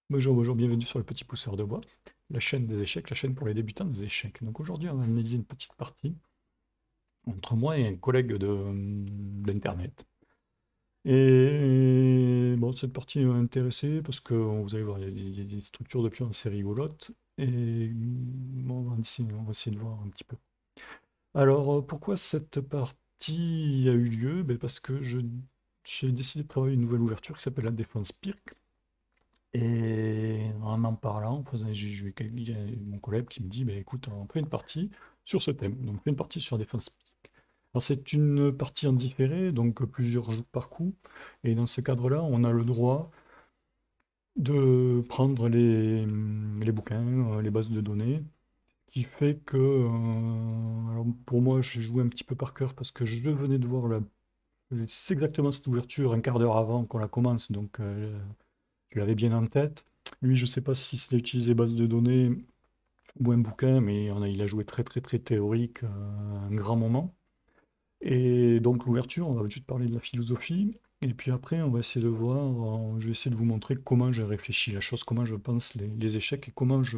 Bonjour, bonjour, bienvenue sur le Petit Pousseur de Bois, la chaîne des échecs, la chaîne pour les débutants des échecs. Donc aujourd'hui, on va analyser une petite partie entre moi et un collègue d'Internet. Et bon, cette partie m'a intéressé parce que vous allez voir, il y a des structures de pions assez rigolotes. Et bon, on va essayer de voir un petit peu. Alors, pourquoi cette partie a eu lieu? Ben, parce que j'ai décidé de travailler une nouvelle ouverture qui s'appelle la défense Pirc. Et en en parlant, il y a mon collègue qui me dit, bah, écoute, on fait une partie sur ce thème. Donc, on fait une partie sur Défense Pique. Alors, c'est une partie en différé, donc plusieurs jours par coup. Et dans ce cadre-là, on a le droit de prendre les bouquins, les bases de données, qui fait que, alors pour moi, j'ai joué un petit peu par cœur parce que je venais de voir c'est exactement cette ouverture un quart d'heure avant qu'on la commence, donc je l'avais bien en tête. Lui, je ne sais pas s'il a utilisé base de données ou un bouquin, mais il a joué très très très théorique un grand moment. Et donc l'ouverture, on va juste parler de la philosophie. Et puis après, on va essayer de voir, je vais essayer de vous montrer comment j'ai réfléchi la chose, comment je pense les échecs et comment je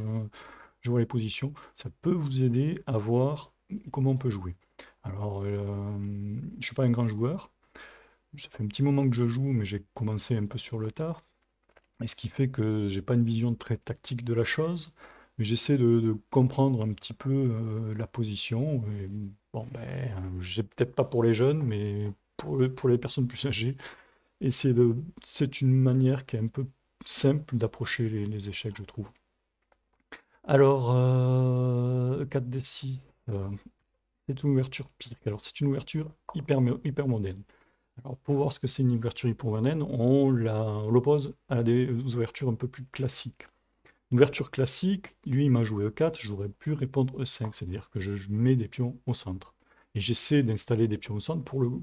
vois les positions. Ça peut vous aider à voir comment on peut jouer. Alors, je ne suis pas un grand joueur. Ça fait un petit moment que je joue, mais j'ai commencé un peu sur le tard. Et ce qui fait que j'ai pas une vision très tactique de la chose, mais j'essaie de comprendre un petit peu la position. Et, bon, ben, j'ai peut-être pas pour les jeunes, mais pour les personnes plus âgées. Et c'est une manière qui est un peu simple d'approcher les échecs, je trouve. Alors, 4D6, c'est une ouverture pire. Alors, c'est une ouverture hyper moderne. Alors, pour voir ce que c'est une ouverture hypomoderne, on l'oppose à des ouvertures un peu plus classiques. Une ouverture classique, lui, il m'a joué E4, j'aurais pu répondre E5, c'est-à-dire que je mets des pions au centre. Et j'essaie d'installer des pions au centre pour le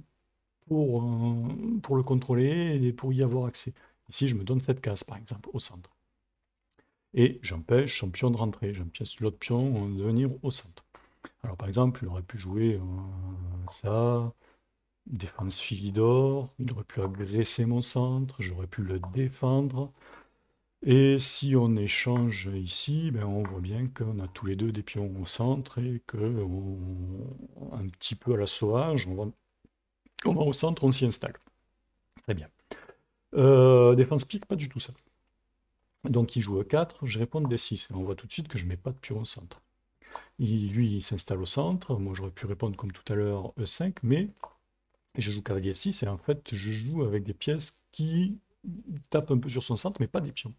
contrôler et pour y avoir accès. Ici, je me donne cette case, par exemple, au centre. Et j'empêche son pion de rentrer, j'empêche l'autre pion de venir au centre. Alors, par exemple, il aurait pu jouer ça, défense Philidor, il aurait pu agresser mon centre, j'aurais pu le défendre. Et si on échange ici, ben on voit bien qu'on a tous les deux des pions au centre et que un petit peu à la sauvage, on va au centre, on s'y installe. Très bien. Défense pique, pas du tout ça. Donc il joue E4, je réponds D6. Et on voit tout de suite que je ne mets pas de pion au centre. Lui, il s'installe au centre. Moi, j'aurais pu répondre comme tout à l'heure E5, mais je joue cavalier F6 et en fait, je joue avec des pièces qui tapent un peu sur son centre, mais pas des pions.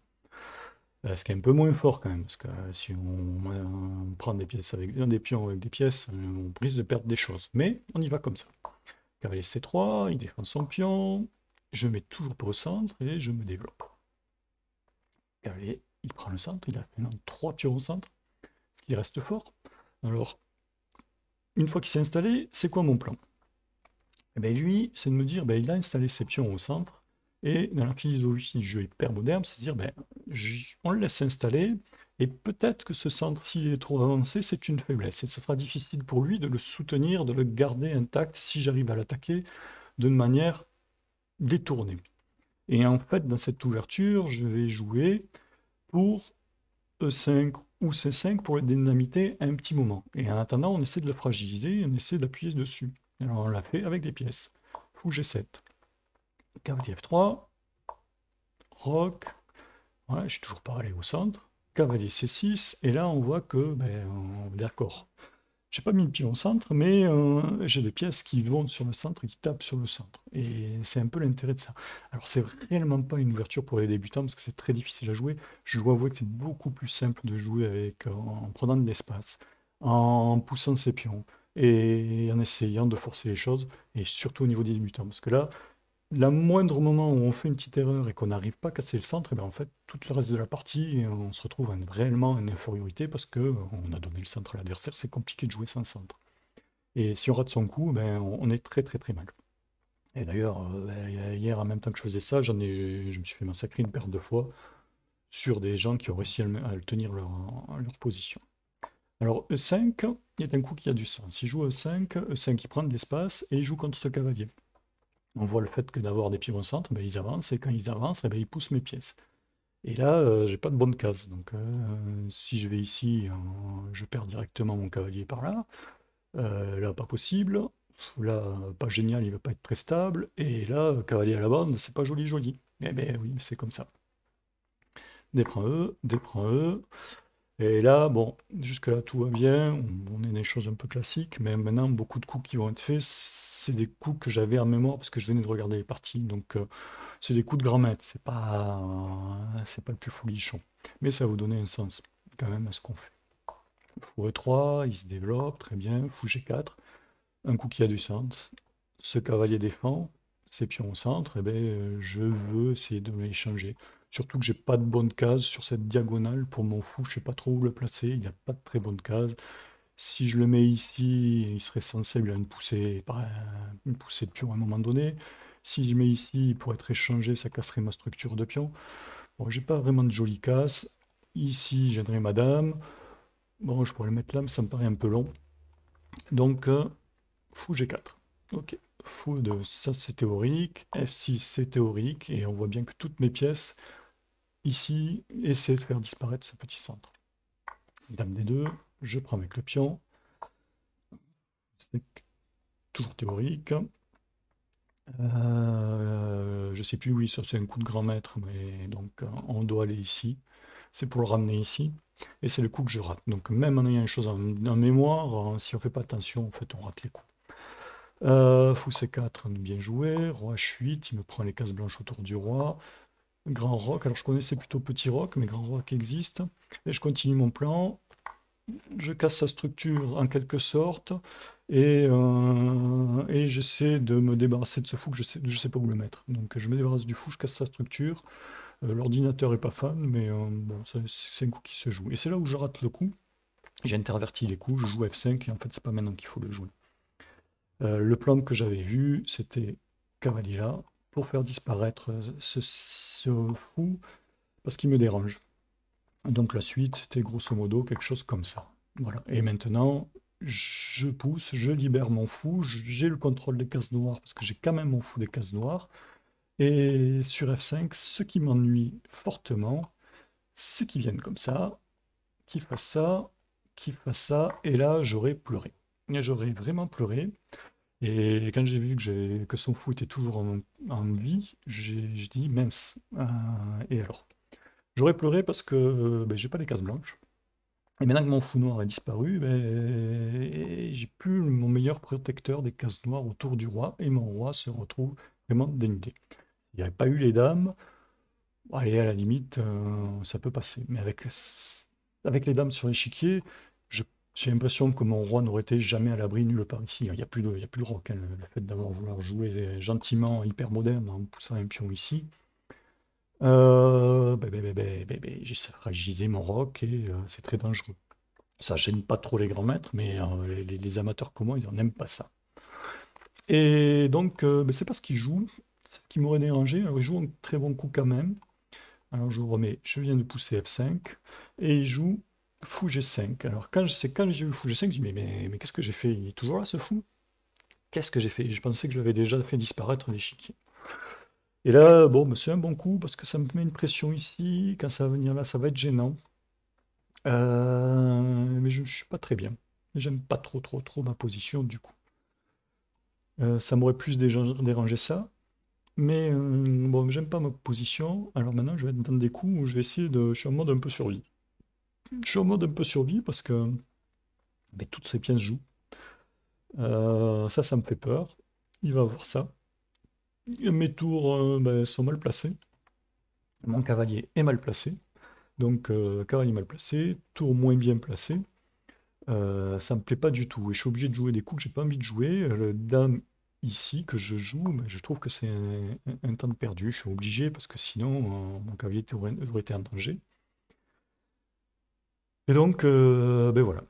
Ce qui est un peu moins fort quand même, parce que si on prend des pièces avec des pions avec des pièces, on risque de perdre des choses. Mais on y va comme ça. Cavalier C3, il défend son pion, je mets toujours pas au centre et je me développe. Cavalier, il prend le centre, il a maintenant 3 pions au centre, ce qui reste fort. Alors, une fois qu'il s'est installé, c'est quoi mon plan? Eh bien, lui, c'est de me dire, ben, il a installé ses pions au centre, et dans la philosophie du jeu hyper moderne, c'est de dire, ben, on le laisse s'installer, et peut-être que ce centre, s'il est trop avancé, c'est une faiblesse, et ça sera difficile pour lui de le soutenir, de le garder intact si j'arrive à l'attaquer d'une manière détournée. Et en fait, dans cette ouverture, je vais jouer pour E5 ou C5 pour le dynamiter un petit moment. Et en attendant, on essaie de le fragiliser, on essaie d'appuyer dessus. Alors on l'a fait avec des pièces. Fou G7. Cavalier F3, Roc, voilà, je suis toujours pas allé au centre. Cavalier C6, et là on voit que, d'accord, j'ai pas mis le pion au centre, mais j'ai des pièces qui vont sur le centre et qui tapent sur le centre. Et c'est un peu l'intérêt de ça. Alors c'est réellement pas une ouverture pour les débutants parce que c'est très difficile à jouer. Je dois avouer que c'est beaucoup plus simple de jouer en prenant de l'espace, en poussant ses pions et en essayant de forcer les choses, et surtout au niveau des débutants. Parce que là, la moindre moment où on fait une petite erreur et qu'on n'arrive pas à casser le centre, et bien en fait, tout le reste de la partie, on se retrouve réellement en infériorité parce que on a donné le centre à l'adversaire, c'est compliqué de jouer sans centre. Et si on rate son coup, ben, on est très très très mal. Et d'ailleurs, hier, en même temps que je faisais ça, je me suis fait massacrer une paire de fois sur des gens qui ont réussi à le tenir leur position. Alors E5 est un coup qui a du sens. Il joue E5, E5 il prend de l'espace et il joue contre ce cavalier. On voit le fait que d'avoir des pions au centre, ben, ils avancent, et quand ils avancent, eh ben, ils poussent mes pièces. Et là, j'ai pas de bonne case. Donc, si je vais ici, je perds directement mon cavalier par là. Là, pas possible. Là, pas génial, il va pas être très stable. Et là, cavalier à la bande, c'est pas joli joli. Eh ben oui, c'est comme ça. Dprend E, dprend E. Et là, bon, jusque-là, tout va bien. On est des choses un peu classiques, mais maintenant, beaucoup de coups qui vont être faits, c'est des coups que j'avais en mémoire parce que je venais de regarder les parties. Donc, c'est des coups de grand maître. C'est pas le plus folichon. Mais ça va vous donner un sens, quand même, à ce qu'on fait. Fou E3, il se développe, très bien. Fou G4, un coup qui a du sens. Ce cavalier défend, ses pions au centre, et ben, je veux essayer de les changer. Surtout que j'ai pas de bonne case sur cette diagonale pour mon fou, je sais pas trop où le placer, il n'y a pas de très bonne case. Si je le mets ici, il serait sensible à une poussée de pion à un moment donné. Si je mets ici, il pourrait être échangé, ça casserait ma structure de pion. Bon, j'ai pas vraiment de jolie casse. Ici, j'aiderai madame. Bon, je pourrais le mettre là, mais ça me paraît un peu long. Donc, fou G4. Ok. Fou de ça, c'est théorique. F6, c'est théorique. Et on voit bien que toutes mes pièces, ici, essaient de faire disparaître ce petit centre. Dame D2, je prends avec le pion. C'est toujours théorique. Je sais plus, oui, ça c'est un coup de grand maître, mais donc on doit aller ici. C'est pour le ramener ici. Et c'est le coup que je rate. Donc même en ayant une chose en mémoire, si on fait pas attention, en fait, on rate les coups. Fou C4, bien joué. Roi H8, il me prend les cases blanches autour du roi. Grand roc, alors je connaissais plutôt petit roc, mais grand roc existe. Et je continue mon plan. Je casse sa structure en quelque sorte. Et j'essaie de me débarrasser de ce fou que je sais pas où le mettre. Donc je me débarrasse du fou, je casse sa structure. L'ordinateur est pas fan, mais bon, c'est un coup qui se joue. Et c'est là où je rate le coup. J'ai interverti les coups, je joue F5 et en fait c'est pas maintenant qu'il faut le jouer. Le plan que j'avais vu, c'était cavalier là, pour faire disparaître ce fou, parce qu'il me dérange. Donc la suite, c'était grosso modo quelque chose comme ça. Voilà. Et maintenant, je pousse, je libère mon fou, j'ai le contrôle des cases noires, parce que j'ai quand même mon fou des cases noires. Et sur F5, ce qui m'ennuie fortement, c'est qu'ils viennent comme ça, qu'ils fassent ça, qu'ils fassent ça, et là, j'aurais pleuré. Et j'aurais vraiment pleuré. Et quand j'ai vu que son fou était toujours en vie, j'ai dit mince. Et alors? J'aurais pleuré parce que ben, j'ai pas les cases blanches. Et maintenant que mon fou noir a disparu, ben, j'ai plus mon meilleur protecteur des cases noires autour du roi, et mon roi se retrouve vraiment dénudé. Il n'y avait pas eu les dames, allez, à la limite, ça peut passer. Mais avec les dames sur l'échiquier, j'ai l'impression que mon roi n'aurait été jamais à l'abri nulle part ici. Il y a plus de rock, hein, le fait d'avoir voulu jouer gentiment, hyper moderne, en poussant un pion ici. J'ai fragilisé mon rock et c'est très dangereux. Ça gêne pas trop les grands maîtres, mais les amateurs comme moi, ils n'en aiment pas ça. Et donc, c'est pas ce qu'il joue, c'est ce qui m'aurait dérangé. Alors, il joue un très bon coup quand même. Alors, je vous remets, je viens de pousser F5 et il joue fou G5. Alors, quand j'ai eu fou G5, je dis mais qu'est-ce que j'ai fait? Il est toujours là ce fou? Qu'est-ce que j'ai fait? Je pensais que je l'avais déjà fait disparaître l'échiquier. Et là, bon, c'est un bon coup parce que ça me met une pression ici. Quand ça va venir là, ça va être gênant. Mais je ne suis pas très bien. J'aime pas trop, trop, trop ma position du coup. Ça m'aurait plus dérangé ça. Mais bon, j'aime pas ma position. Alors maintenant, je vais être dans des coups où je vais essayer de. Je suis en mode un peu survie. Je suis en mode un peu survie parce que ben, toutes ces pièces jouent. Ça me fait peur. Il va avoir ça. Mes tours ben, sont mal placés. Mon cavalier est mal placé. Donc, cavalier mal placé, tour moins bien placé. Ça me plaît pas du tout. Et je suis obligé de jouer des coups que j'ai pas envie de jouer. Le dame ici que je joue, ben, je trouve que c'est un temps de perdu. Je suis obligé parce que sinon, mon cavalier aurait été en danger. Et donc, ben voilà.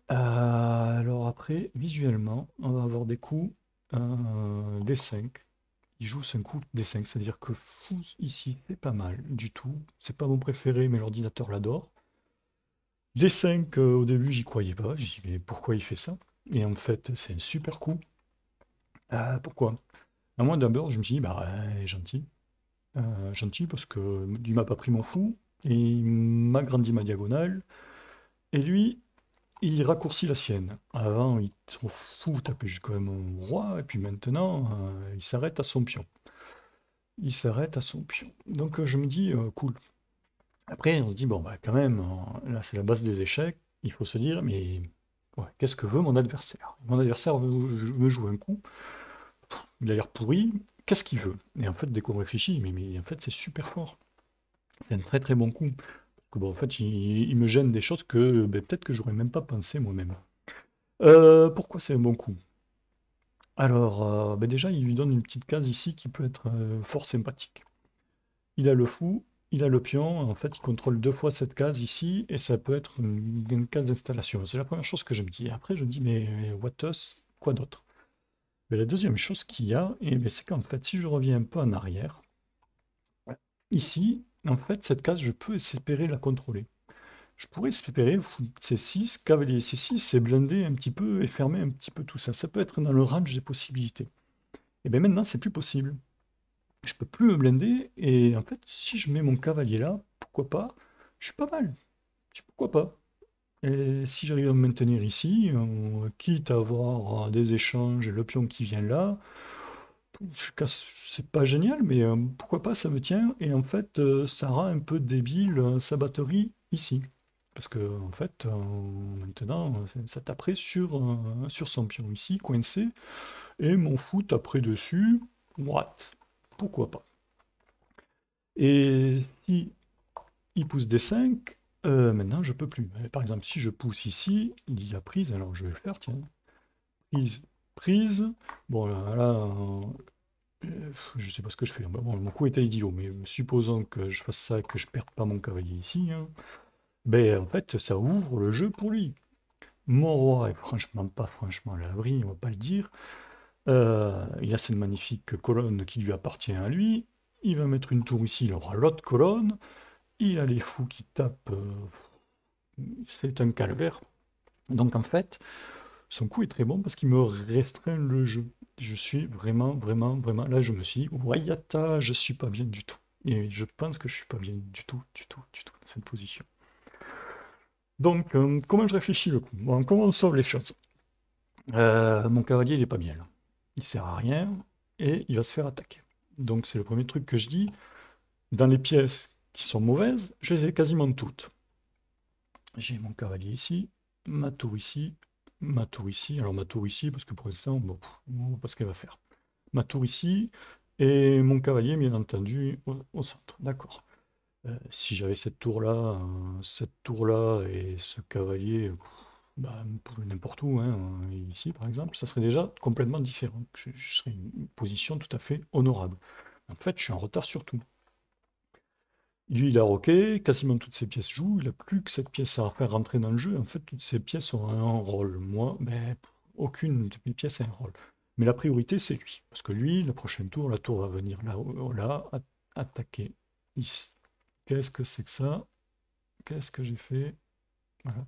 Alors après, visuellement, on va avoir des coups D5. Il joue 5 coups D5, c'est-à-dire que fou ici, c'est pas mal du tout. C'est pas mon préféré, mais l'ordinateur l'adore. D5, au début, j'y croyais pas. J'ai dit, mais pourquoi il fait ça? Et en fait, c'est un super coup. Pourquoi? À moi, d'abord, je me suis dit, bah, il est gentil. gentil, parce que il m'a pas pris mon fou, et il m'a grandi ma diagonale, et lui, il raccourcit la sienne. Avant, il s'en fout, tapait quand même mon roi, et puis maintenant, il s'arrête à son pion. Il s'arrête à son pion. Donc je me dis, cool. Après, on se dit, bon, bah quand même, là c'est la base des échecs, il faut se dire, mais ouais, qu'est-ce que veut mon adversaire? Mon adversaire me joue un coup, il a l'air pourri, qu'est-ce qu'il veut? Et en fait, dès qu'on réfléchit, mais en fait c'est super fort. C'est un très très bon coup. Parce que bon, en fait, il me gêne des choses que ben, peut-être que j'aurais même pas pensé moi-même. Pourquoi c'est un bon coup? Alors, ben déjà, il lui donne une petite case ici qui peut être fort sympathique. Il a le fou, il a le pion, en fait, il contrôle deux fois cette case ici, et ça peut être une case d'installation. C'est la première chose que je me dis. Après, je me dis, mais what else? Quoi d'autre? Ben, la deuxième chose qu'il y a, et ben, c'est qu'en fait, si je reviens un peu en arrière, ici, en fait, cette case, je peux espérer la contrôler. Je pourrais espérer fou C6, cavalier C6, c'est blinder un petit peu et fermer un petit peu tout ça. Ça peut être dans le range des possibilités. Et bien maintenant, c'est plus possible. Je peux plus me blinder, et en fait, si je mets mon cavalier là, pourquoi pas, je suis pas mal. Je dis, pourquoi pas? Et si j'arrive à me maintenir ici, quitte à avoir des échanges et le pion qui vient là, je casse, c'est pas génial, mais pourquoi pas, ça me tient, et en fait, ça rend un peu débile sa batterie ici. Parce que, en fait, maintenant, ça taperait sur son pion ici, coincé, et mon fou taperait dessus, what? Pourquoi pas? Et si il pousse des 5, maintenant je peux plus. Par exemple, si je pousse ici, il y a prise, alors je vais le faire, tiens. Prise, prise. Bon, je sais pas ce que je fais. Bon, mon coup était idiot, mais supposons que je fasse ça et que je perde pas mon cavalier ici, hein, ben en fait, ça ouvre le jeu pour lui. Mon roi est franchement pas franchement à l'abri, on va pas le dire. Il a cette magnifique colonne qui lui appartient à lui. Il va mettre une tour ici, il aura l'autre colonne. Il a les fous qui tapent. C'est un calvaire. Donc en fait, son coup est très bon parce qu'il me restreint le jeu. Je suis vraiment, vraiment, vraiment. Là, je me suis dit, Wayata, je suis pas bien du tout. Et je pense que je suis pas bien du tout, du tout, du tout dans cette position. Donc, comment je réfléchis le coup? Bon, comment on sauve les choses? Mon cavalier, il est pas bien là. Il sert à rien et il va se faire attaquer. Donc, c'est le premier truc que je dis. Dans les pièces qui sont mauvaises, je les ai quasiment toutes. J'ai mon cavalier ici, ma tour ici, ma tour ici. Alors ma tour ici, parce que pour l'instant, bon, on ne voit pas ce qu'elle va faire. Ma tour ici, et mon cavalier, bien entendu, au centre. D'accord. Si j'avais cette tour-là et ce cavalier, bah, n'importe où, hein, ici par exemple, ça serait déjà complètement différent. Je serais une position tout à fait honorable. En fait, je suis en retard sur tout. Lui, il a roqué, quasiment toutes ses pièces jouent, il n'a plus que cette pièce à faire rentrer dans le jeu. En fait, toutes ces pièces ont un rôle. Moi, ben, aucune de mes pièces a un rôle. Mais la priorité, c'est lui. Parce que lui, le prochain tour, la tour va venir là, là, attaquer ici. Qu'est-ce que c'est que ça? Qu'est-ce que j'ai fait? Voilà.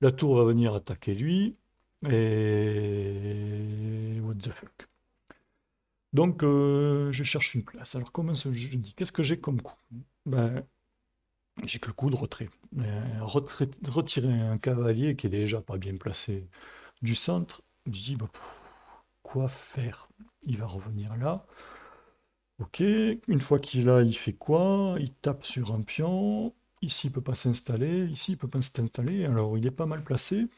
La tour va venir attaquer lui. Et... What the fuck? Donc, je cherche une place. Alors, comment je dis? Qu'est-ce que j'ai comme coup? Ben, j'ai que le coup de retrait. Retirer un cavalier qui est déjà pas bien placé du centre, je dis, bah, quoi faire? Il va revenir là. Ok, une fois qu'il est là, il fait quoi? Il tape sur un pion. Ici, il peut pas s'installer. Ici, il peut pas s'installer. Alors, il est pas mal placé,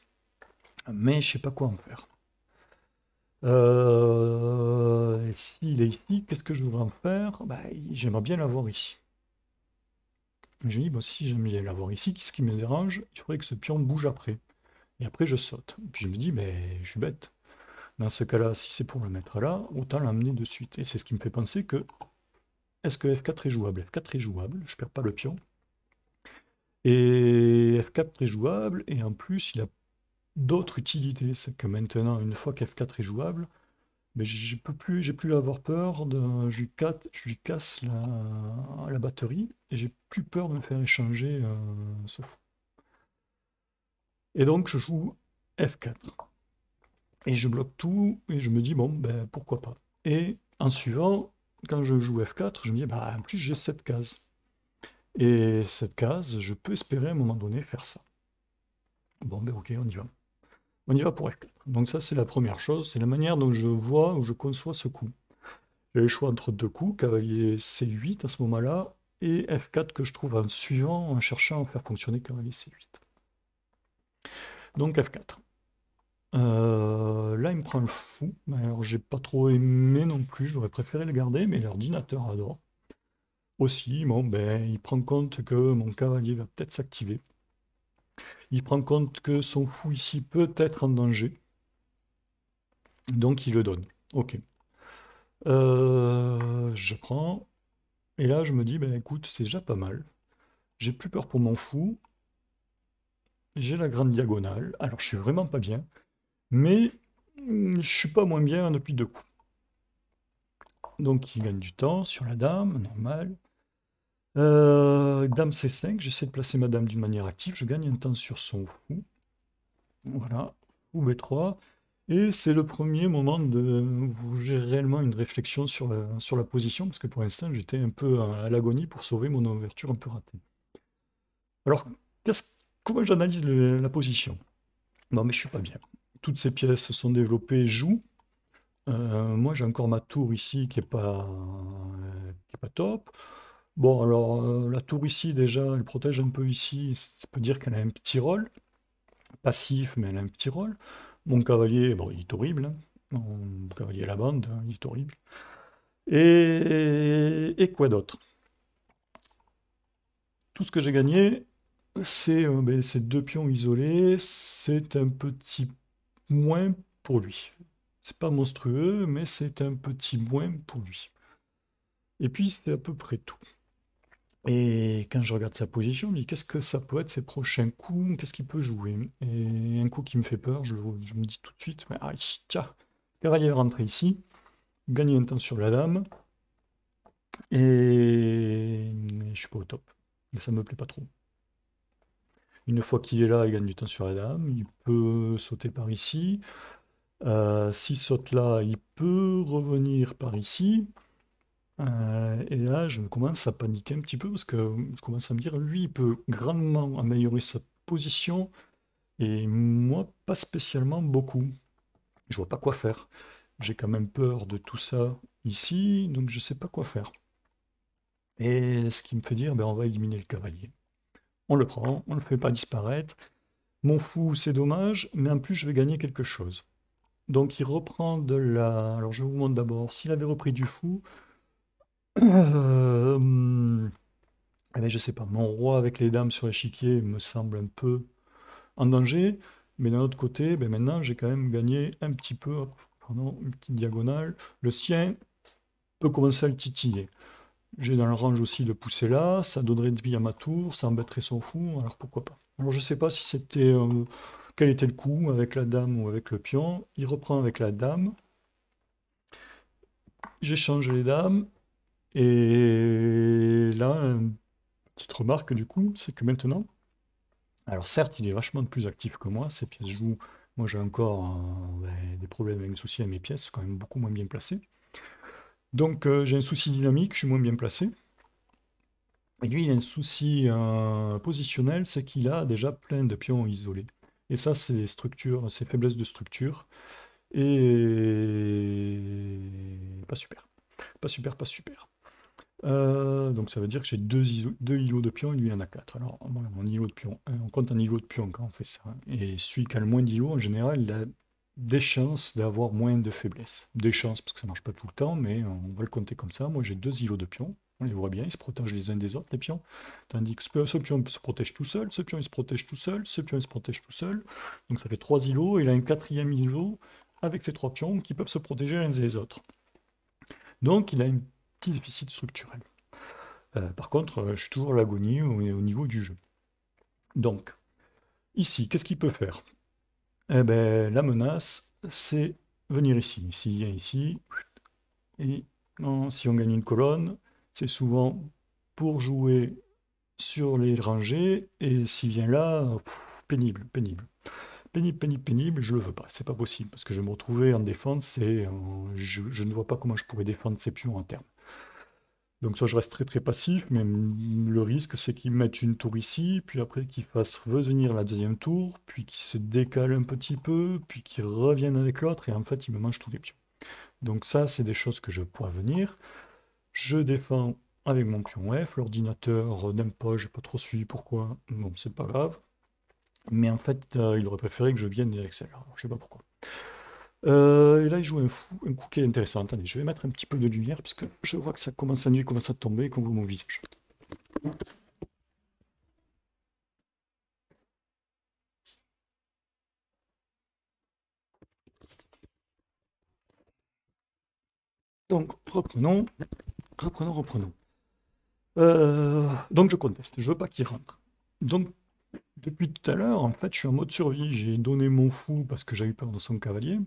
mais je sais pas quoi en faire. Et s'il est ici, qu'est-ce que je voudrais en faire? Bah, j'aimerais bien l'avoir ici. Je dis, bon, si j'aime bien l'avoir ici, qu'est-ce qui me dérange? Il faudrait que ce pion bouge après. Et après, je saute. Puis je me dis, mais je suis bête. Dans ce cas-là, si c'est pour le mettre là, autant l'amener de suite. Et c'est ce qui me fait penser que, est-ce que F4 est jouable? F4 est jouable, je perds pas le pion. Et F4 est jouable, et en plus, il a d'autres utilités. C'est que maintenant, une fois qu'F4 est jouable, mais je peux plus, j'ai plus à avoir peur je lui casse la batterie, et j'ai plus peur de me faire échanger ce fou. Et donc, je joue F4. Et je bloque tout, et je me dis, bon, ben pourquoi pas. Et en suivant, quand je joue F4, je me dis, bah, en plus j'ai cette case. Et cette case, je peux espérer à un moment donné faire ça. Bon, ben ok, on y va. On y va pour F4. Donc ça, c'est la première chose, c'est la manière dont je vois ou je conçois ce coup. J'ai le choix entre deux coups, cavalier C8 à ce moment-là, et F4 que je trouve en suivant, en cherchant à faire fonctionner cavalier C8. Donc F4. Là, il me prend le fou. Alors, j'ai pas trop aimé non plus, j'aurais préféré le garder, mais l'ordinateur adore. Aussi, bon, ben, il prend compte que mon cavalier va peut-être s'activer. Il prend compte que son fou ici peut être en danger. Donc, il le donne. Ok. Je prends. Et là, je me dis, ben écoute, c'est déjà pas mal. J'ai plus peur pour mon fou. J'ai la grande diagonale. Alors, je suis vraiment pas bien. Mais je suis pas moins bien depuis deux coups. Donc, il gagne du temps sur la dame, normal. Dame C5, j'essaie de placer ma dame d'une manière active. Je gagne un temps sur son fou. Voilà. Fou B3. Et c'est le premier moment où j'ai réellement une réflexion sur la position, parce que pour l'instant, j'étais un peu à l'agonie pour sauver mon ouverture un peu ratée. Alors, comment j'analyse la position? Non, mais je suis pas bien. Toutes ces pièces sont développées, jouent. Moi, j'ai encore ma tour ici qui est pas top. Bon, alors, la tour ici, déjà, elle protège un peu ici. Ça peut dire qu'elle a un petit rôle. Passif, mais elle a un petit rôle. Mon cavalier, bon, il est horrible, hein. Mon cavalier à la bande, hein, il est horrible. Et quoi d'autre? Tout ce que j'ai gagné, c'est ben, ces deux pions isolés. C'est un petit moins pour lui. C'est pas monstrueux, mais c'est un petit moins pour lui. Et puis, c'est à peu près tout. Et quand je regarde sa position, je me dis qu'est-ce que ça peut être ses prochains coups, qu'est-ce qu'il peut jouer. Et un coup qui me fait peur, je me dis tout de suite, mais aïe, tiens, cavalier rentré ici, gagner un temps sur la dame, et je suis pas au top. Et ça me plaît pas trop. Une fois qu'il est là, il gagne du temps sur la dame, il peut sauter par ici. S'il saute là, il peut revenir par ici. Et là, je commence à paniquer un petit peu parce que je commence à me dire, lui, il peut grandement améliorer sa position et moi, pas spécialement beaucoup. Je vois pas quoi faire. J'ai quand même peur de tout ça ici, donc je sais pas quoi faire. Et ce qui me fait dire, ben, on va éliminer le cavalier. On le prend, on le fait pas disparaître. Mon fou, c'est dommage, mais en plus, je vais gagner quelque chose. Donc il reprend de la... Alors je vous montre d'abord, s'il avait repris du fou, eh ben, je sais pas, mon roi avec les dames sur l'échiquier me semble un peu en danger, mais d'un autre côté, ben maintenant j'ai quand même gagné un petit peu, hop, pardon, une petite diagonale, le sien peut commencer à le titiller. J'ai dans le range aussi de pousser là, ça donnerait de vie à ma tour, ça embêterait son fou, alors pourquoi pas. Alors je sais pas si c'était... quel était le coup, avec la dame ou avec le pion. Il reprend avec la dame, j'échange les dames, et là, une petite remarque du coup, c'est que maintenant, alors certes, il est vachement plus actif que moi, ses pièces jouent, moi j'ai encore des problèmes avec des soucis à mes pièces, quand même beaucoup moins bien placées. Donc j'ai un souci dynamique, je suis moins bien placé. Et lui, il a un souci positionnel, c'est qu'il a déjà plein de pions isolés. Et ça, c'est des structures, c'est faiblesses de structure. Et pas super. Pas super, pas super. Donc ça veut dire que j'ai deux îlots de pions et lui il en a quatre. Alors moi, mon îlot de pion, on compte un îlot de pion quand on fait ça. Et celui qui a le moins d'îlots, en général, il a des chances d'avoir moins de faiblesses. Des chances, parce que ça marche pas tout le temps, mais on va le compter comme ça. Moi j'ai deux îlots de pions, on les voit bien, ils se protègent les uns des autres, les pions. Tandis que ce pion se protège tout seul, ce pion il se protège tout seul, ce pion il se protège tout seul. Donc ça fait trois îlots, il a un quatrième îlot avec ces trois pions qui peuvent se protéger les uns des autres. Donc il a un petit déficit structurel. Par contre, je suis toujours à l'agonie au niveau du jeu. Donc, ici, qu'est-ce qu'il peut faire? Eh ben, la menace, c'est venir ici. S'il vient ici, et si on gagne une colonne, c'est souvent pour jouer sur les rangées, et s'il vient là, pénible, pénible. Pénible, pénible, pénible, je le veux pas, c'est pas possible, parce que je vais me retrouver en défense, et je ne vois pas comment je pourrais défendre ces pions en terme. Donc soit je reste très très passif, mais le risque c'est qu'ils mettent une tour ici, puis après qu'ils fassent revenir la deuxième tour, puis qu'ils se décalent un petit peu, puis qu'ils reviennent avec l'autre, et en fait ils me mangent tous les pions. Donc ça c'est des choses que je pourrais venir. Je défends avec mon pion F, l'ordinateur n'aime pas, j'ai pas trop suivi pourquoi, bon c'est pas grave. Mais en fait il aurait préféré que je vienne avec celle-là, alors, je sais pas pourquoi. Et là, il joue un coup qui est intéressant. Attendez, je vais mettre un petit peu de lumière, parce que je vois que ça commence, la nuit commence à tomber, qu'on voit mon visage. Donc, reprenons. Donc, je conteste, je veux pas qu'il rentre. Donc, depuis tout à l'heure, en fait, je suis en mode survie. J'ai donné mon fou parce que j'ai eu peur de son cavalier.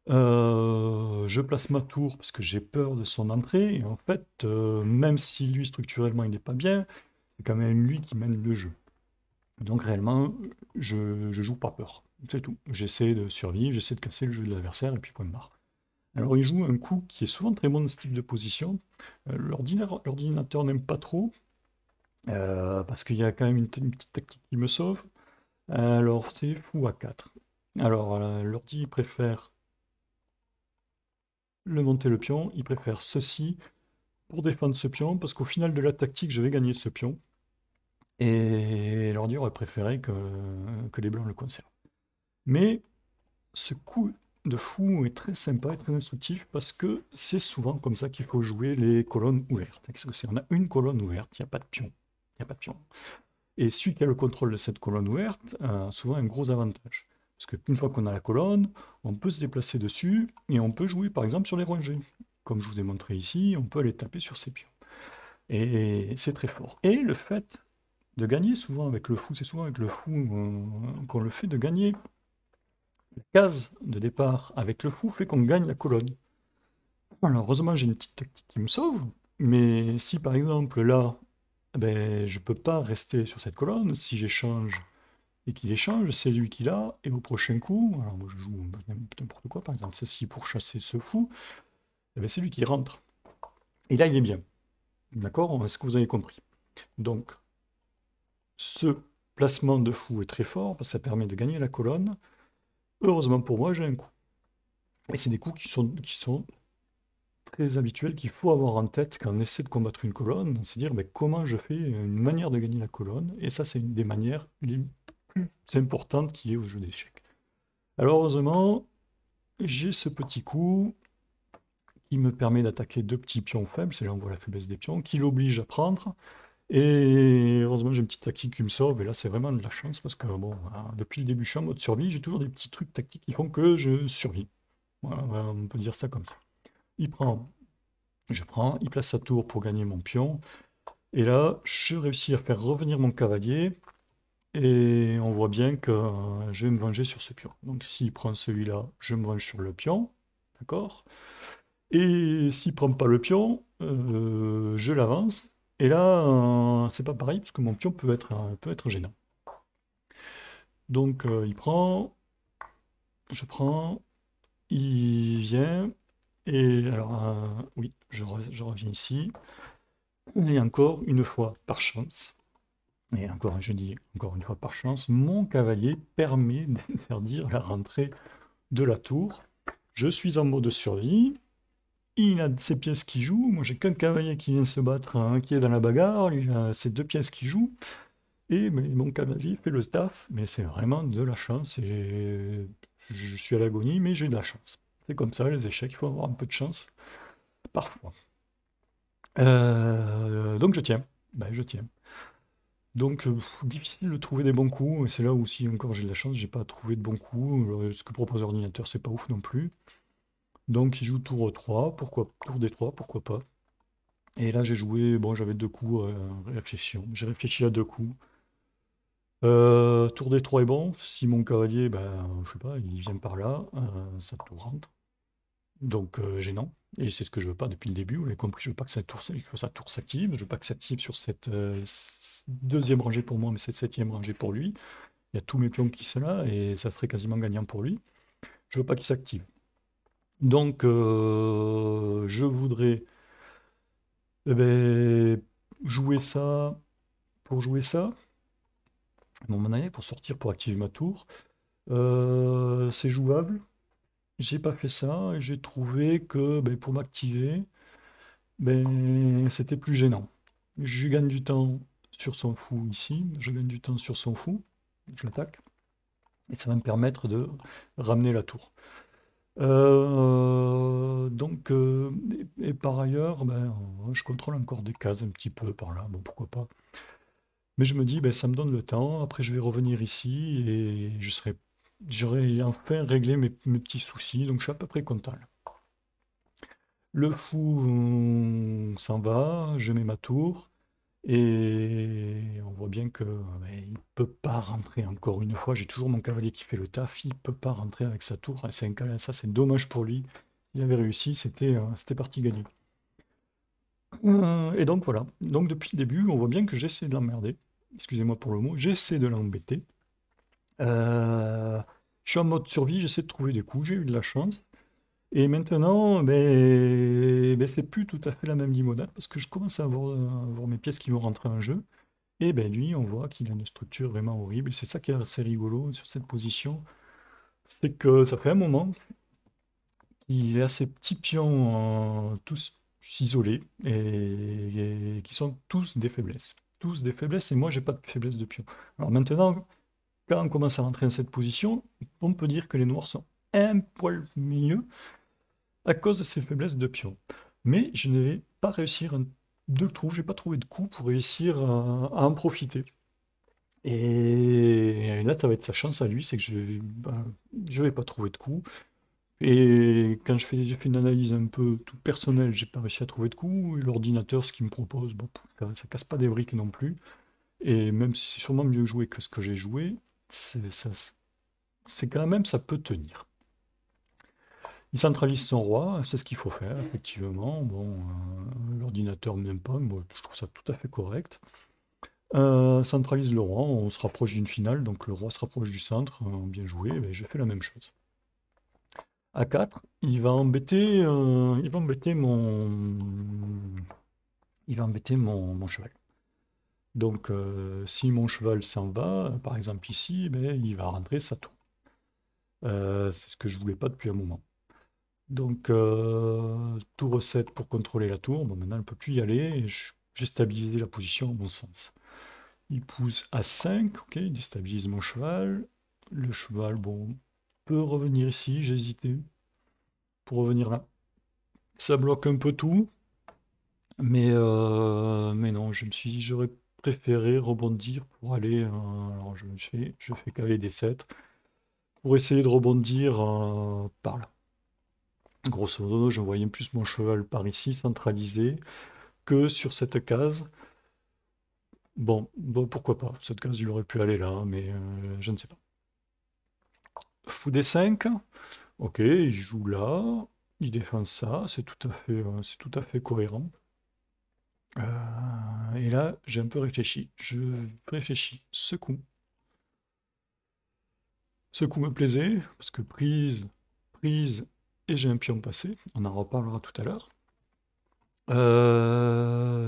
Je place ma tour parce que j'ai peur de son entrée. Et en fait, même si lui, structurellement, il n'est pas bien, c'est quand même lui qui mène le jeu. Donc réellement, je joue pas peur. C'est tout. J'essaie de survivre, j'essaie de casser le jeu de l'adversaire et puis point barre. Alors il joue un coup qui est souvent très bon dans ce type de position. L'ordinateur n'aime pas trop, parce qu'il y a quand même une petite tactique qui me sauve. Alors c'est fou à 4. Alors l'ordi préfère le monter le pion, il préfère ceci pour défendre ce pion, parce qu'au final de la tactique, je vais gagner ce pion. Et l'ordi aurait préféré que les blancs le conservent. Mais ce coup de fou est très sympa et très instructif parce que c'est souvent comme ça qu'il faut jouer les colonnes ouvertes. Qu'est-ce que c'est? On a une colonne ouverte, il n'y a pas de pion. Il n'y a pas de pion. Et celui qui a le contrôle de cette colonne ouverte a souvent un gros avantage. Parce qu'une fois qu'on a la colonne, on peut se déplacer dessus et on peut jouer par exemple sur les rangées. Comme je vous ai montré ici, on peut aller taper sur ces pions. Et c'est très fort. Et le fait de gagner souvent avec le fou, c'est souvent avec le fou qu'on le fait de gagner. La case de départ avec le fou fait qu'on gagne la colonne. Alors, heureusement, j'ai une petite tactique qui me sauve, mais si par exemple là, ben, je peux pas rester sur cette colonne, si j'échange et qu'il échange, c'est lui qui l'a, et au prochain coup, alors moi je joue n'importe quoi, par exemple ceci pour chasser ce fou, eh ben, c'est lui qui rentre. Et là, il est bien. D'accord? Est-ce que vous avez compris? Donc, ce placement de fou est très fort, parce que ça permet de gagner la colonne. Heureusement pour moi, j'ai un coup. Et c'est des coups qui sont très habituel qu'il faut avoir en tête quand on essaie de combattre une colonne, c'est dire mais comment je fais une manière de gagner la colonne, et ça c'est une des manières les plus importantes qui est au jeu d'échecs. Alors heureusement, j'ai ce petit coup qui me permet d'attaquer deux petits pions faibles, c'est là on voit la faiblesse des pions, qui l'oblige à prendre, et heureusement j'ai une petite tactique qui me sauve, et là c'est vraiment de la chance, parce que bon, depuis le début je suis en mode survie, j'ai toujours des petits trucs tactiques qui font que je survis. Voilà, on peut dire ça comme ça. Il prend Je prends, il place sa tour pour gagner mon pion. Et là, je réussis à faire revenir mon cavalier. Et on voit bien que je vais me venger sur ce pion. Donc s'il prend celui-là, je me venge sur le pion. D'accord? Et s'il prend pas le pion, je l'avance. Et là, c'est pas pareil, parce que mon pion peut être gênant. Donc il prend, je prends, il vient. Et alors, oui, je reviens ici. Et encore une fois, par chance, et encore, je dis encore une fois par chance, mon cavalier permet d'interdire la rentrée de la tour. Je suis en mode survie, il a ses pièces qui jouent, moi j'ai qu'un cavalier qui vient se battre, qui est dans la bagarre, lui a ses deux pièces qui jouent, et mon cavalier fait le staff, mais c'est vraiment de la chance, et je suis à l'agonie, mais j'ai de la chance. C'est comme ça, les échecs, il faut avoir un peu de chance, parfois. Donc je tiens, ben, je tiens. Donc, difficile de trouver des bons coups, et c'est là où si encore j'ai de la chance, j'ai pas trouvé de bons coups. Ce que propose l'ordinateur, c'est pas ouf non plus. Donc il joue tour 3, tour D3, pourquoi pas. Et là j'ai joué, bon j'avais deux coups, réflexion. J'ai réfléchi à deux coups. Tour D3 est bon, si mon cavalier, ben, je sais pas, il vient par là, sa tour rentre. Donc gênant. Et c'est ce que je veux pas depuis le début, vous l'avez compris, je veux pas que sa tour s'active, je veux pas que ça s'active sur cette deuxième rangée pour moi, mais cette septième rangée pour lui. Il y a tous mes pions qui sont là et ça serait quasiment gagnant pour lui. Je veux pas qu'il s'active. Donc je voudrais Eh ben, jouer ça, pour jouer ça, mon manière pour sortir, pour activer ma tour, c'est jouable. J'ai pas fait ça et j'ai trouvé que ben, pour m'activer, ben, c'était plus gênant. Je gagne du temps sur son fou ici, je gagne du temps sur son fou, je l'attaque, et ça va me permettre de ramener la tour. Donc, et par ailleurs, ben, je contrôle encore des cases un petit peu par là, bon pourquoi pas. Mais je me dis, ben, ça me donne le temps, après je vais revenir ici et j'aurai enfin réglé mes petits soucis, donc je suis à peu près content là. Le fou s'en va, je mets ma tour, et on voit bien que ben, il peut pas rentrer encore une fois. J'ai toujours mon cavalier qui fait le taf, il peut pas rentrer avec sa tour. Ça c'est dommage pour lui. Il avait réussi, c'était parti gagné. Et donc voilà. Donc depuis le début, on voit bien que j'essaie de l'emmerder. Excusez-moi pour le mot, j'essaie de l'embêter. Euh, je suis en mode survie, j'essaie de trouver des coups, j'ai eu de la chance. Et maintenant, ben, c'est plus tout à fait la même limonade parce que je commence à avoir mes pièces qui vont rentrer en jeu. Et ben lui, on voit qu'il a une structure vraiment horrible. Et c'est ça qui est assez rigolo sur cette position. C'est que ça fait un moment qu'il a ces petits pions tous isolés et qui sont tous des faiblesses. Tous des faiblesses et moi, j'ai pas de faiblesse de pion. Alors maintenant, quand on commence à rentrer dans cette position, on peut dire que les noirs sont un poil mieux à cause de ces faiblesses de pion. Mais je ne vais pas réussir de trou, j'ai pas trouvé de coup pour réussir à en profiter. Et là, ça va être sa chance à lui, c'est que je vais pas trouver de coup. Et quand j'ai fait une analyse un peu toute personnelle, j'ai pas réussi à trouver de coup. Et l'ordinateur, ce qu'il me propose, bon, ça casse pas des briques non plus. Et même si c'est sûrement mieux joué que ce que j'ai joué, c'est quand même, ça peut tenir. Il centralise son roi, c'est ce qu'il faut faire, effectivement. Bon, l'ordinateur ne m'aime pas, moi, je trouve ça tout à fait correct. Centralise le roi, on se rapproche d'une finale, donc le roi se rapproche du centre, bien joué, ben, j'ai fait la même chose. À 4, il va embêter mon cheval. Donc, si mon cheval s'en va, par exemple ici, ben, il va rentrer sa tour. C'est ce que je voulais pas depuis un moment. Donc, tour 7 pour contrôler la tour. Bon, maintenant, elle ne peut plus y aller. Et j'ai stabilisé la position en bon sens. Il pousse à 5, ok, il déstabilise mon cheval. Le cheval, bon, peut revenir ici, j'ai hésité pour revenir là. Ça bloque un peu tout, mais non, j'aurais préféré rebondir pour aller. Alors je fais cavalier D7 pour essayer de rebondir par là. Grosso modo, je voyais plus mon cheval par ici, centralisé, que sur cette case. Bon, pourquoi pas. Cette case, il aurait pu aller là, mais je ne sais pas. Fou D5, ok, il joue là, il défend ça, c'est tout à fait cohérent. Et là, j'ai un peu réfléchi. Je réfléchis. Ce coup me plaisait, parce que prise, et j'ai un pion passé. On en reparlera tout à l'heure.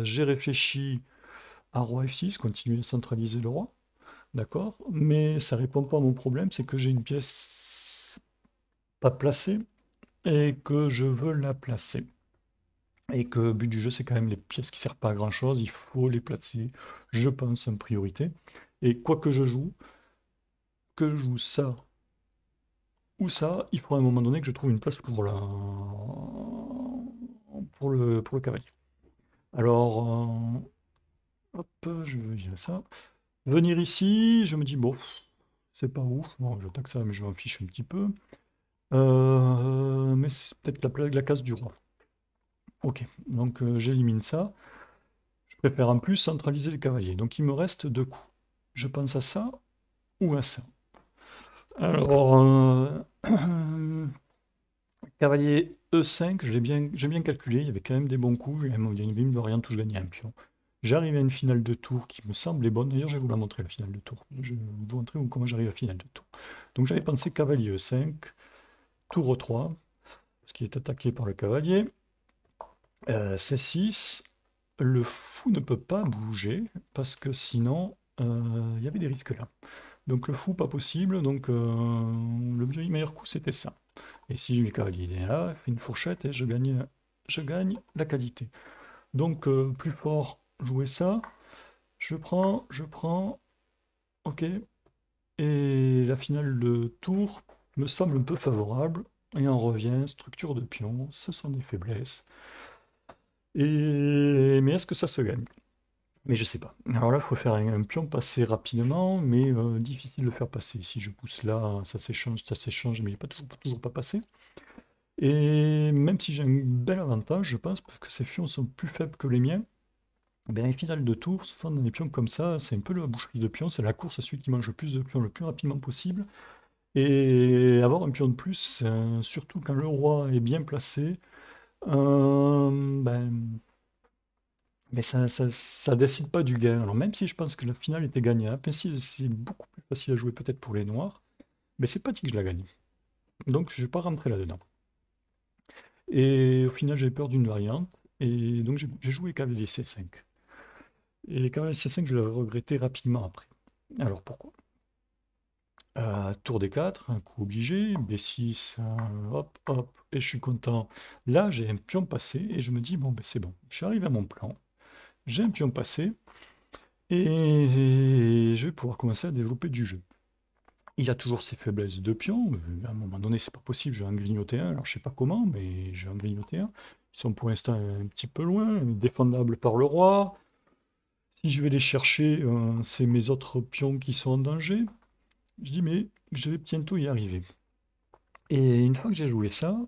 J'ai réfléchi à roi F6, continuer à centraliser le roi. D'accord? Mais ça répond pas à mon problème, c'est que j'ai une pièce pas placée et que je veux la placer. Et que le but du jeu, c'est quand même les pièces qui servent pas à grand-chose, il faut les placer, je pense, en priorité. Et quoi que je joue ça ou ça, il faut à un moment donné que je trouve une place pour le cavalier. Alors, hop, je vais dire ça. Venir ici, je me dis, bon, c'est pas ouf. Bon, j'attaque ça, mais je m'en fiche un petit peu. Mais c'est peut-être la case du roi. Ok, donc j'élimine ça. Je préfère en plus centraliser les cavaliers. Donc il me reste deux coups. Je pense à ça ou à ça. Alors, cavalier E5, j'ai bien calculé, il y avait quand même des bons coups. Il y avait une variante où je gagnais un pion. J'arrive à une finale de tour qui me semblait bonne. D'ailleurs, je vais vous la montrer, la finale de tour. Je vais vous montrer comment j'arrive à la finale de tour. Donc j'avais pensé cavalier E5, tour E3, parce qu'il est attaqué par le cavalier. C6, le fou ne peut pas bouger, parce que sinon, il y avait des risques là. Donc le fou, pas possible, donc le meilleur coup, c'était ça. Et si le cavalier est là, il fait une fourchette et je gagne la qualité. Donc plus fort, jouer ça, je prends, ok. Et la finale de tour me semble un peu favorable. Et on revient, structure de pion, ce sont des faiblesses. Mais est-ce que ça se gagne? Mais je sais pas. Alors là, il faut faire un pion passer rapidement, mais difficile de le faire passer. Si je pousse là, ça s'échange, mais il n'est toujours pas passé. Et même si j'ai un bel avantage, je pense, parce que ces pions sont plus faibles que les miens, ben, les finales de tour, souvent dans des pions comme ça, c'est un peu la boucherie de pions, c'est la course à celui qui mange le plus de pions le plus rapidement possible. Et avoir un pion de plus, surtout quand le roi est bien placé, ben, mais ça décide pas du gain. Alors même si je pense que la finale était gagnable, même si c'est beaucoup plus facile à jouer peut-être pour les noirs, mais c'est pas dit que je la gagne. Donc je vais pas rentrer là-dedans. Et au final j'avais peur d'une variante, et donc j'ai joué cavalier C5. Et cavalier C5 je l'ai regretté rapidement après. Alors pourquoi? Tour D4, un coup obligé, B6, hop, hop, et je suis content. Là j'ai un pion passé, et je me dis, bon ben c'est bon, je suis arrivé à mon plan, j'ai un pion passé, et je vais pouvoir commencer à développer du jeu. Il a toujours ses faiblesses de pion. À un moment donné, c'est pas possible, je vais en grignoter un. Alors je sais pas comment, mais je vais en grignoter un. Ils sont pour l'instant un petit peu loin, défendables par le roi. Si je vais les chercher, c'est mes autres pions qui sont en danger. Je dis, mais je vais bientôt y arriver. Et une fois que j'ai joué ça,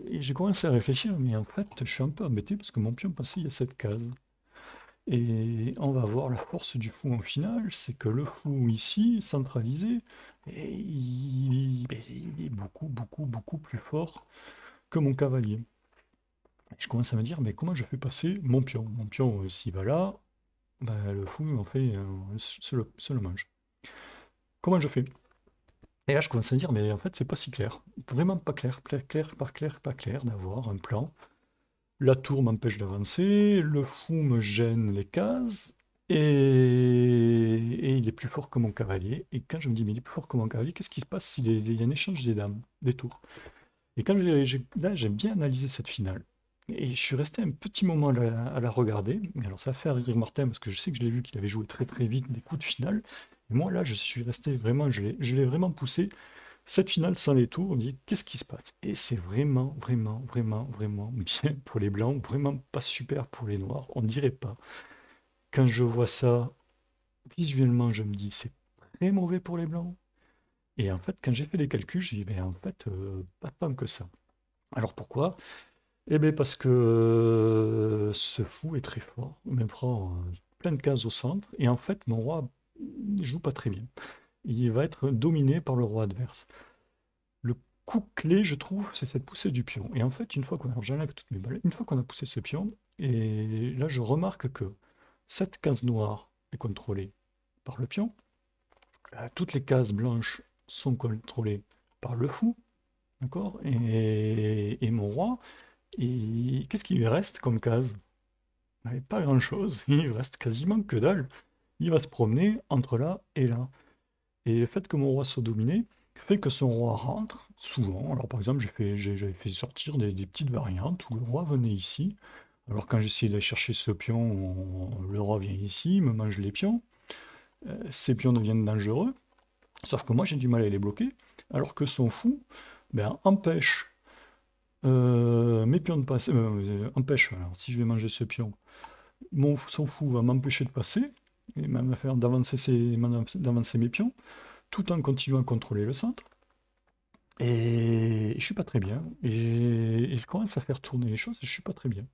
et j'ai commencé à réfléchir, mais en fait, je suis un peu embêté parce que mon pion passé, il y a cette case. Et on va voir la force du fou en finale, c'est que le fou ici, centralisé, et il est beaucoup, beaucoup, beaucoup plus fort que mon cavalier. Et je commence à me dire, mais comment je fais passer mon pion? Mon pion, s'il va là, ben, le fou, en fait, se le mange. Comment je fais? Et là, je commence à me dire, mais en fait, c'est pas si clair. Vraiment pas clair, clair, pas clair d'avoir un plan. La tour m'empêche d'avancer, le fou me gêne les cases, et il est plus fort que mon cavalier. Et quand je me dis, mais il est plus fort que mon cavalier, qu'est-ce qui se passe s'il y a un échange des dames, des tours? Et quand là, j'ai bien analysé cette finale. Et je suis resté un petit moment à la regarder. Alors ça a fait rire Martin, parce que je sais que je l'ai vu qu'il avait joué très très vite des coups de finale. Et moi, là, je suis resté vraiment, je l'ai vraiment poussé. Cette finale sans les tours, on dit qu'est-ce qui se passe? Et c'est vraiment, vraiment, vraiment, vraiment bien pour les blancs, vraiment pas super pour les noirs, on dirait pas. Quand je vois ça visuellement, je me dis c'est très mauvais pour les blancs. Et en fait, quand j'ai fait les calculs, j'ai dit ben en fait, pas tant que ça. Alors pourquoi? Eh bien parce que ce fou est très fort, il me prend plein de cases au centre, et en fait, mon roi ne joue pas très bien. Il va être dominé par le roi adverse. Le coup clé, je trouve, c'est cette poussée du pion. Et en fait, une fois qu'on a, j'enlève toutes mes balles, une fois qu'on a poussé ce pion, et là je remarque que cette case noire est contrôlée par le pion, toutes les cases blanches sont contrôlées par le fou, d'accord? Et mon roi, qu'est-ce qui lui reste comme case? Pas grand-chose, il lui reste quasiment que dalle. Il va se promener entre là et là. Et le fait que mon roi soit dominé fait que son roi rentre souvent. Alors par exemple, j'avais fait sortir des petites variantes où le roi venait ici. Alors quand j'essayais d'aller chercher ce pion, le roi vient ici, il me mange les pions. Ces pions deviennent dangereux. Sauf que moi j'ai du mal à les bloquer. Alors que son fou ben, empêche mes pions de passer. Empêche, alors si je vais manger ce pion, son fou va m'empêcher de passer, et me faire d'avancer mes pions, tout en continuant à contrôler le centre. Et je suis pas très bien. Et je commence à faire tourner les choses et je suis pas très bien.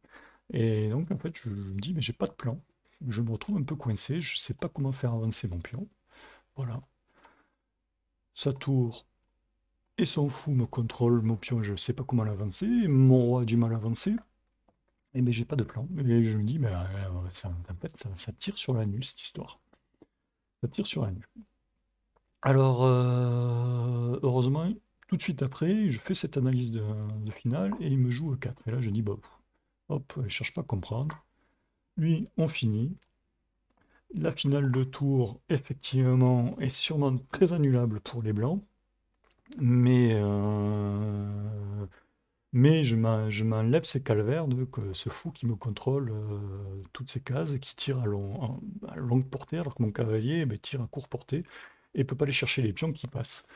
Et donc, en fait, je me dis, mais j'ai pas de plan. Je me retrouve un peu coincé, je sais pas comment faire avancer mon pion. Voilà. Sa tour et son fou me contrôlent mon pion, je sais pas comment l'avancer. Mon roi a du mal à avancer. Et mais j'ai pas de plan. Et je me dis, mais en fait, ça tire sur la nulle, cette histoire. Ça tire sur la nulle. Alors, heureusement, tout de suite après, je fais cette analyse de finale et il me joue E4. Et là, je dis, bah, hop, je cherche pas à comprendre. lui, on finit. La finale de tour, effectivement, est sûrement très annulable pour les blancs, mais, mais je m'enlève ces calvaires de que ce fou qui me contrôle toutes ces cases et qui tire à longue portée, alors que mon cavalier tire à courte portée et peut pas aller chercher les pions qui passent.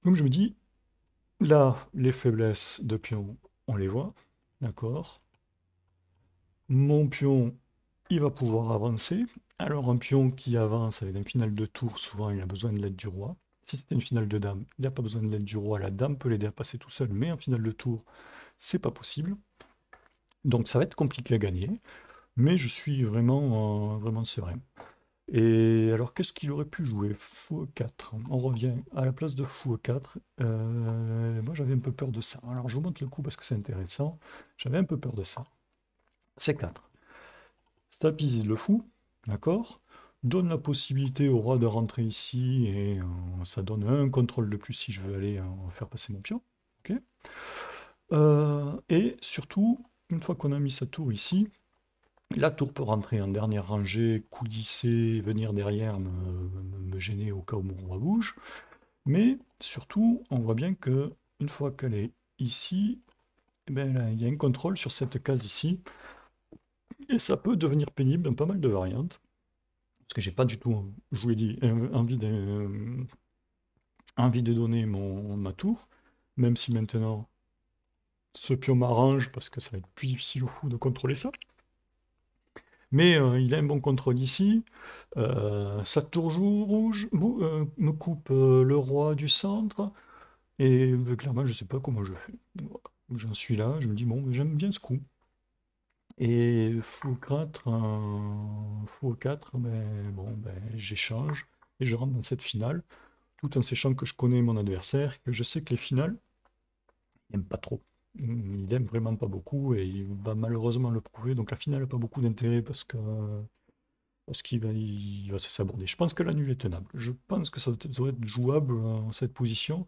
Donc je me dis, là, les faiblesses de pions, on les voit, d'accord. Mon pion, il va pouvoir avancer. Alors un pion qui avance avec une finale de tour, souvent il a besoin de l'aide du roi. Si c'était une finale de dame, il n'a pas besoin de l'aide du roi, la dame peut l'aider à passer tout seul, mais en finale de tour, c'est pas possible. Donc ça va être compliqué à gagner, mais je suis vraiment, vraiment serein. Et alors qu'est-ce qu'il aurait pu jouer? Fou E4. On revient à la place de fou E4. Moi j'avais un peu peur de ça. Alors je vous montre le coup parce que c'est intéressant. J'avais un peu peur de ça. C4. Stabilise le fou, d'accord? Donne la possibilité au roi de rentrer ici et ça donne un contrôle de plus si je veux aller faire passer mon pion. Ok. Et surtout, une fois qu'on a mis sa tour ici, la tour peut rentrer en dernière rangée, coulisser, venir derrière me gêner au cas où mon roi bouge. Mais surtout, on voit bien que une fois qu'elle est ici, eh ben, là, il y a un contrôle sur cette case ici. Et ça peut devenir pénible dans pas mal de variantes. Parce que j'ai pas du tout, je vous l'ai dit, envie de donner ma tour. Même si maintenant, ce pion m'arrange, parce que ça va être plus difficile au fou de contrôler ça. Mais il a un bon contrôle ici. Sa tour rouge me coupe le roi du centre. Et clairement, je sais pas comment je fais. Voilà. J'en suis là, je me dis, bon, j'aime bien ce coup. Et fou 4, fou 4, ben, bon, ben, j'échange et je rentre dans cette finale, tout en sachant que je connais mon adversaire, que je sais que les finales, il n'aime pas trop. Il aime vraiment pas beaucoup et il va malheureusement le prouver. Donc la finale n'a pas beaucoup d'intérêt parce qu'il va se saborder. Je pense que la nulle est tenable. Je pense que ça doit être jouable en cette position,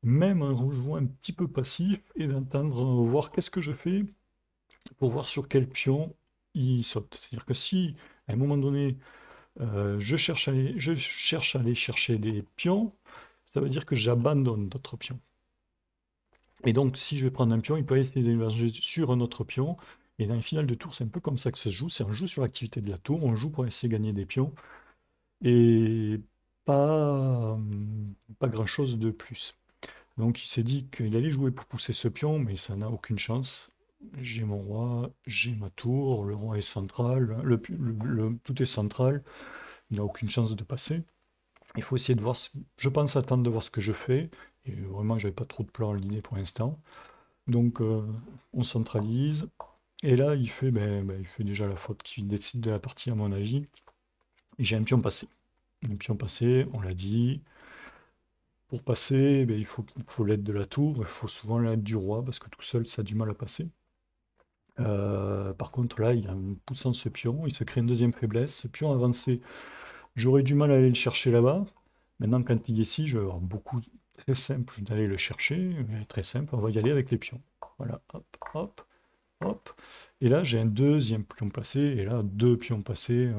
même en jouant un petit peu passif et d'entendre voir qu'est-ce que je fais pour voir sur quel pion il saute. C'est-à-dire que si, à un moment donné, je cherche à aller chercher des pions, ça veut dire que j'abandonne d'autres pions. Et donc, si je vais prendre un pion, il peut essayer d'émerger sur un autre pion. Et dans les finales de tour, c'est un peu comme ça que ça se joue. C'est on joue sur l'activité de la tour, on joue pour essayer de gagner des pions. Et pas grand-chose de plus. Donc il s'est dit qu'il allait jouer pour pousser ce pion, mais ça n'a aucune chance. J'ai mon roi, j'ai ma tour, le roi est central, tout est central, il n'a aucune chance de passer. Il faut essayer de voir, je pense attendre de voir ce que je fais, et vraiment j'avais pas trop de plan à l'idée pour l'instant. Donc on centralise, et là il fait déjà la faute qui décide de la partie à mon avis. Et j'ai un pion passé. Un pion passé, on l'a dit. Pour passer, il faut l'aide de la tour, il faut souvent l'aide du roi, parce que tout seul, ça a du mal à passer. Par contre, là, en poussant ce pion, il se crée une deuxième faiblesse. Ce pion avancé, j'aurais du mal à aller le chercher là-bas. Maintenant, quand il est ici, je vais avoir beaucoup très simple d'aller le chercher. Très simple, on va y aller avec les pions. Voilà, hop, hop, hop. Et là, j'ai un deuxième pion placé, et là, deux pions passés.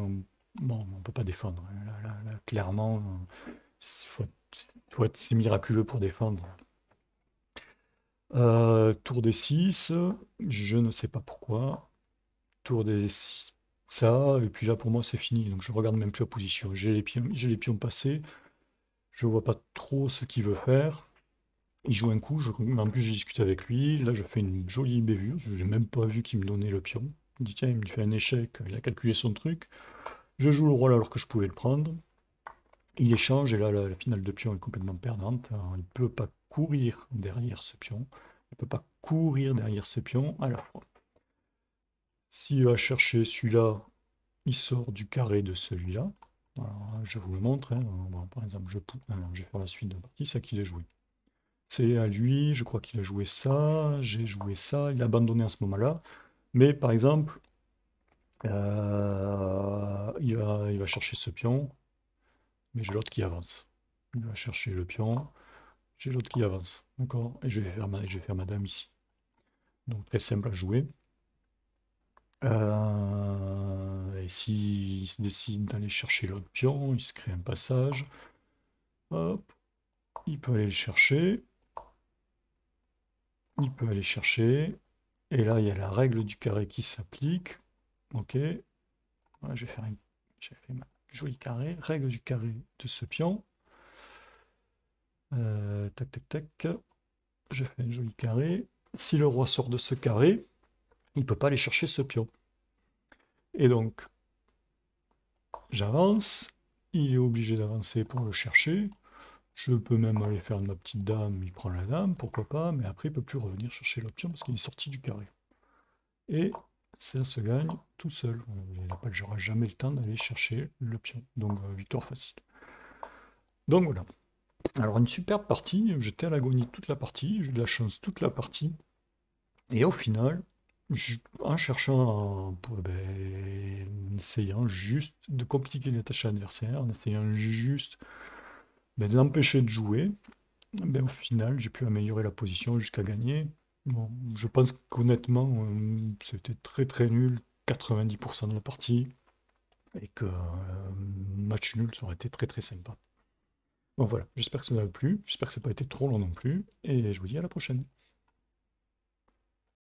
Bon, on ne peut pas défendre. Là, clairement, c'est miraculeux pour défendre. Tour des 6, je ne sais pas pourquoi. Tour des 6, ça, et puis là pour moi c'est fini, donc je regarde même plus la position. J'ai les pions passés, je vois pas trop ce qu'il veut faire. Il joue un coup, en plus j'ai discuté avec lui, là je fais une jolie bévue, je n'ai même pas vu qu'il me donnait le pion. Il dit tiens, il me fait un échec, il a calculé son truc. Je joue le roi là alors que je pouvais le prendre. Il échange, et là la finale de pion est complètement perdante. Alors, il ne peut pas courir derrière ce pion. Il ne peut pas courir derrière ce pion à la fois. S'il va chercher celui-là, il sort du carré de celui-là. Alors, je vous le montre, hein. Bon, par exemple, je vais faire la suite de la partie, c'est à qui il a joué. C'est à lui, je crois qu'il a joué ça, j'ai joué ça, il a abandonné à ce moment-là. Mais par exemple, il va chercher ce pion, mais j'ai l'autre qui avance. Il va chercher le pion, j'ai l'autre qui avance. D'accord? Et je vais faire ma dame ici. Donc très simple à jouer. Et s'il se décide d'aller chercher l'autre pion, il se crée un passage. Hop, il peut aller le chercher. Il peut aller chercher. Et là, il y a la règle du carré qui s'applique. Ok. Voilà, j'ai fait ma jolie carré. Règle du carré de ce pion. Tac, tac, tac. Je fais un joli carré. Si le roi sort de ce carré, il ne peut pas aller chercher ce pion. Et donc, j'avance. Il est obligé d'avancer pour le chercher. Je peux même aller faire ma petite dame, il prend la dame, pourquoi pas, mais après il ne peut plus revenir chercher l'option parce qu'il est sorti du carré. Et ça se gagne tout seul. J'aurai jamais le temps d'aller chercher le pion. Donc victoire facile. Donc voilà. Alors une superbe partie, j'étais à l'agonie toute la partie, j'ai eu de la chance toute la partie. Et au final, en cherchant, en essayant juste de compliquer les tâches adversaires, en essayant juste de l'empêcher de jouer, au final, j'ai pu améliorer la position jusqu'à gagner. Bon, je pense qu'honnêtement, c'était très très nul 90% de la partie et que match nul, ça aurait été très très sympa. Bon voilà, j'espère que ça vous a plu, j'espère que ça n'a pas été trop long non plus, et je vous dis à la prochaine.